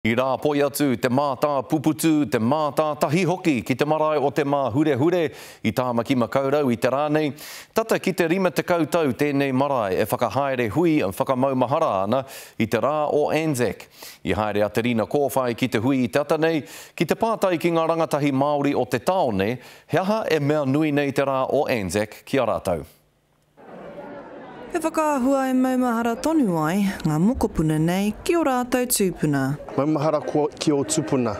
I rā poi atu te mātā puputu, te mātā tahi hoki ki te marae o te mā hure hure i tāma ki makaurau i te rānei. Tata ki te 50 tau tēnei marae e whakahaere hui an whakamaumahara ana i te rā o Anzac. I haere a te rina kōwhai ki te hui i tata nei, ki te pātai ki ngā rangatahi Māori o te taone, he aha e mea nui nei te rā o Anzac ki a rātau. E whakaahua e maumahara tonu ai, ngā mokopuna nei ki o rātou tūpuna. Maumahara ki o tūpuna,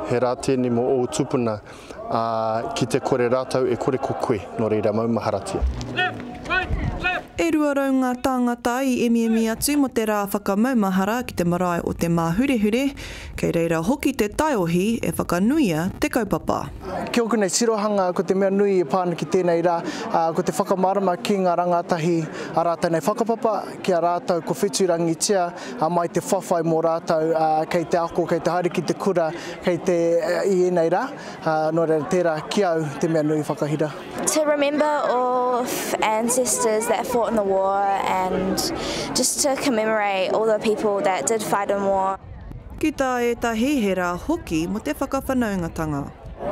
he rā tēnei mo o tūpuna, ki te kore rātou e kore ko koe, nō reira maumahara tia. E rua rau ngā tāngata i emi atu mo te rā whakamaumahara ki te marae o te mā hure hure, kei reira hoki te taiohi e whakanuia te kaupapa. Kia ora nei sirohanga ko te mea nui e pāna ki tēnei rā, ko te whakamarama ki ngā rangatahi a rātou nei whakapapa, ki a rātou ko whiturangi tia, mai te whawhai mō rātou, kei te ako, kei te haere ki te kura, kei te i enei rā, nō reira tērā ki au te mea nui whakahira. To remember all ancestors that fought in the war and just to commemorate all the people that did fight in war. Ki tā e tahi he rā hoki mo te whakawhanaungatanga.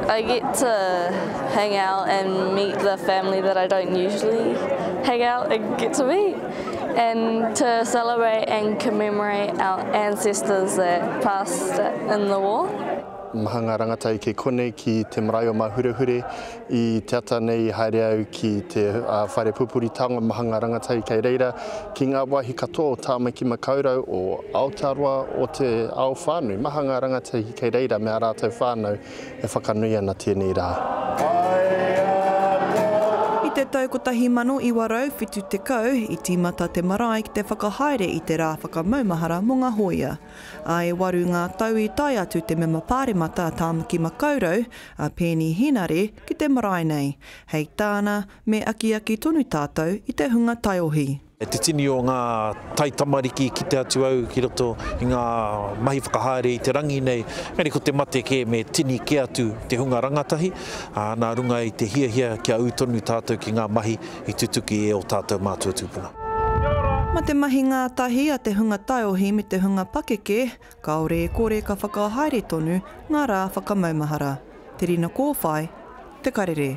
I get to hang out and meet the family that I don't usually hang out and get to meet, and to celebrate and commemorate our ancestors that passed in the war. Maha ngā rangatai ke kone ki te marae o mā hure hure i te ata nei haere au ki te whaere pupuri taonga. Maha ngā rangatai kei reira ki ngā wahi katoa o tāma ki makaurau o Aotearoa o te ao whānui. Maha ngā rangatai kei reira me a rātou whānau e whakanui ana tēnei rā. I te tau ko tahi mano i warau whitu te kau i tīmata te marae ki te whakahaere i te rā whakamaumahara mō ngā hoia. A e waru ngā tau i tai atu te mema pāremata a tāma ki makaurau a pēni hinare ki te marae nei. Hei tāna me aki tonu tātou i te hunga taiohi. E te tini o ngā tai tamariki ki te atu au ki roto i ngā mahi whakahaere i te rangi nei. Meri ko te mate ke me tini ke atu te hunga rangatahi. Nā runga i te hia kia utonu tātou ki ngā mahi i tutuki e o tātou mātua tūpuna. Ma te mahi ngā tahi a te hunga taiohi me te hunga pakeke, kaore e kore ka whakahaere tonu ngā rā whakamaumahara. Te rina kōwhai, te karere.